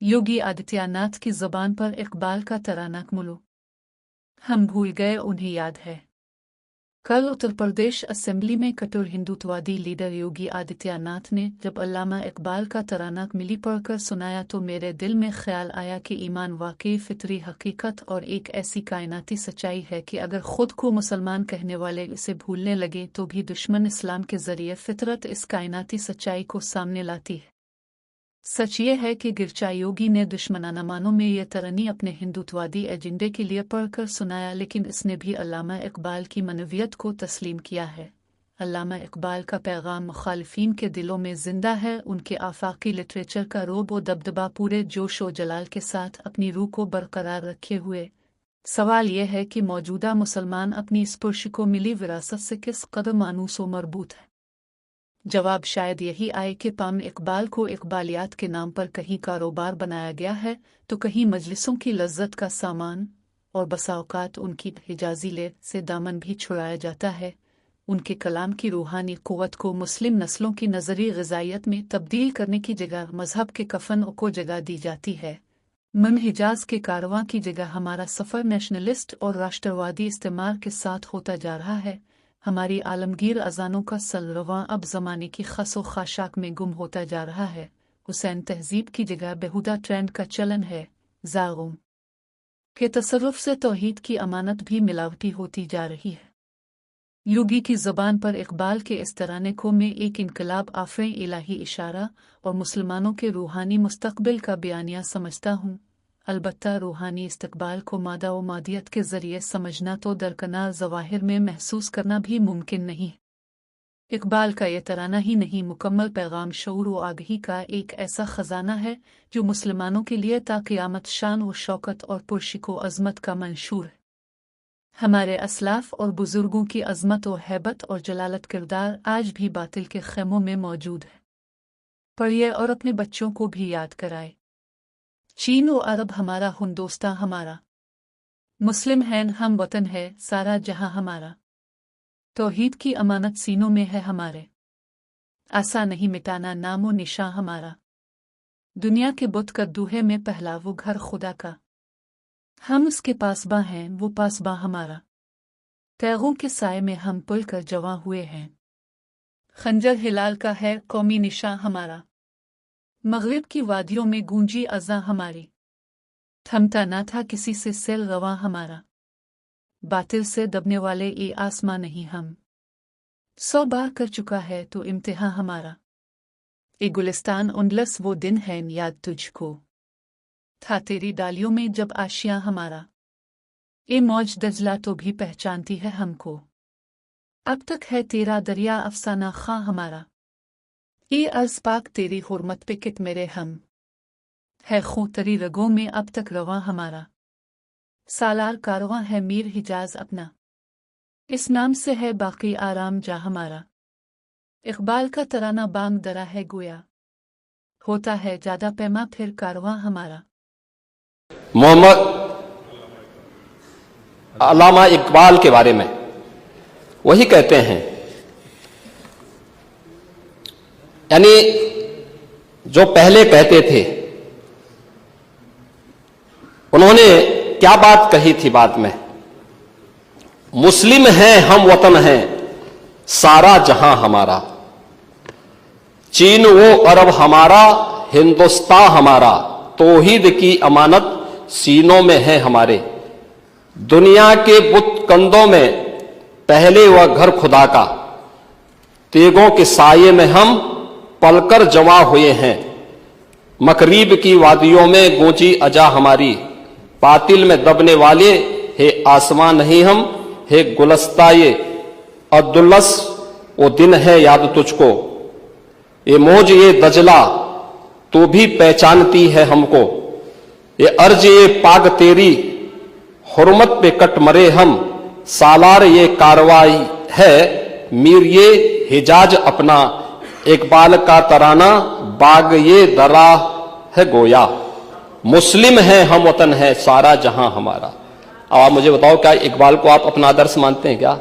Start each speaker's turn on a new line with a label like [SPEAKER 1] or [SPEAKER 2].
[SPEAKER 1] योगी आदित्यनाथ की ज़बान पर इकबाल का तराना मुलो हम भूल गए उन्हें याद है। कल उत्तर प्रदेश असेंबली में कट्टर हिंदुत्ववादी लीडर योगी आदित्यनाथ ने जब अल्लामा इकबाल का तराना मिली पढ़कर सुनाया तो मेरे दिल में ख्याल आया कि ईमान वाकई फितरी हकीकत और एक ऐसी कायनाती सच्चाई है कि अगर खुद को मुसलमान कहने वाले इसे भूलने लगे तो भी दुश्मन इस्लाम के जरिए फितरत इस कायनाती सच्चाई को सामने लाती है। सच ये है कि गिरचा योगी ने दुश्मनाना मानों में यह तरनी अपने हिंदुत्ववादी एजेंडे के लिए पढ़कर सुनाया, लेकिन इसने भी अल्लामा इकबाल की मनवियत को तस्लीम किया है। अल्लामा इकबाल का पैगाम मुखालिफिन के दिलों में जिंदा है। उनके आफाकी लिटरेचर का रोब व दबदबा पूरे जोश व जलाल के साथ अपनी रूह को बरकरार रखे हुए। सवाल यह है कि मौजूदा मुसलमान अपनी इस पुरश को मिली विरासत से किस कदर मानूस व मरबूत है। जवाब शायद यही आए कि पाम इकबाल को इकबालियात के नाम पर कहीं कारोबार बनाया गया है तो कहीं मजलिसों की लज्जत का सामान, और बसा औकात उनकी हिजाजी ले से दामन भी छुड़ाया जाता है। उनके कलाम की रूहानी क़ुव्वत को मुस्लिम नस्लों की नज़री ग़िज़ाइयत में तब्दील करने की जगह मजहब के कफन को जगह दी जाती है। मन हिजाज के कारवां की जगह हमारा सफ़र नेशनलिस्ट और राष्ट्रवादी इस्तेमार के साथ होता जा रहा है। हमारी आलमगीर अजानों का सलरवां अब ज़माने की खसो खाशाक में गुम होता जा रहा है। हुसैन तहजीब की जगह बेहुदा ट्रेंड का चलन है। जागुम के तसर्रुफ से तौहीद की अमानत भी मिलावटी होती जा रही है। योगी की ज़बान पर इकबाल के इस तराने को मैं एक इनकलाब आफ़े इलाही इशारा और मुसलमानों के रूहानी मुस्तक़बिल का बयानिया समझता हूँ। अलबत्ता रूहानी इस्तक़बाल को मादा व मादियत के ज़रिए समझना तो दरकनार ज़वाहिर में महसूस करना भी मुमकिन नहीं। इकबाल का यह तराना ही नहीं, मुकम्मल पैगाम शऊर व आगही का एक ऐसा ख़जाना है जो मुसलमानों के लिए ता क़यामत शान व शौकत और पुरशिक व अज़मत का मंशूर है। हमारे असलाफ़ और बुज़ुर्गों की अज़मत व हैबत और जलालत किरदार आज भी बातिल के ख़ैमों में मौजूद है। पढ़िए और अपने बच्चों को भी याद कराए। चीन व अरब हमारा, हिंदुस्तान हमारा, मुस्लिम हैं हम, वतन है सारा जहां हमारा, तौहीद की अमानत सीनों में है हमारे, आसा नहीं मिटाना नामो निशां हमारा, दुनिया के बुत कद्दूहे में पहला वो घर खुदा का, हम उसके पासबां हैं वो पासबां हमारा, तैगों के साए में हम पुल कर जवां हुए हैं, खंजर हिलाल का है कौमी निशां हमारा, मगरिब की वादियों में गूंजी अज़ां हमारी, थमता ना था किसी से सेल रवां हमारा, बातिल से दबने वाले ये आसमां नहीं हम, 100 बार कर चुका है तो इम्तिहान हमारा, ए गुलिस्तान उंडलस वो दिन है याद तुझको, था तेरी डालियों में जब आशियां हमारा, ए मौज दजला तो भी पहचानती है हमको, अब तक है तेरा दरिया अफसाना खां हमारा, ये अर्ज़ पाक तेरी हुर्मत पे कित मेरे हम, है खूं तरी रगों में अब तक रवां हमारा, सालार कारवां है मीर हिजाज अपना, इस नाम से है बाकी आराम जा हमारा। इकबाल का तराना बांग दरा है गोया, होता है ज्यादा पैमा फिर कारवां हमारा।
[SPEAKER 2] मोहम्मद अल्लामा इकबाल के बारे में वही कहते हैं, यानी जो पहले कहते थे उन्होंने क्या बात कही थी बाद में, मुस्लिम हैं हम, वतन हैं सारा जहां हमारा, चीन वो अरब हमारा, हिंदुस्तान हमारा, तौहीद की अमानत सीनों में है हमारे, दुनिया के बुत कंदों में पहले वह घर खुदा का, तेगों के साये में हम पलकर जवा हुए हैं, मकरीब की वादियों में गूंजी अजा हमारी, बातिल में दबने वाले हे आसमां नहीं हम, हे गुलस्ताए अब्दुल्लस वो दिन है याद तुझको, ये मौज ये दजला तो भी पहचानती है हमको, ये अर्ज ये पाग तेरी हुर्मत पे कट मरे हम, सालार ये कार्रवाई है मीर ये हिजाज अपना, इकबाल का तराना बाग ये दरा है गोया, मुस्लिम हैं हम, वतन है सारा जहां हमारा। अब आप मुझे बताओ, क्या इकबाल को आप अपना आदर्श मानते हैं क्या?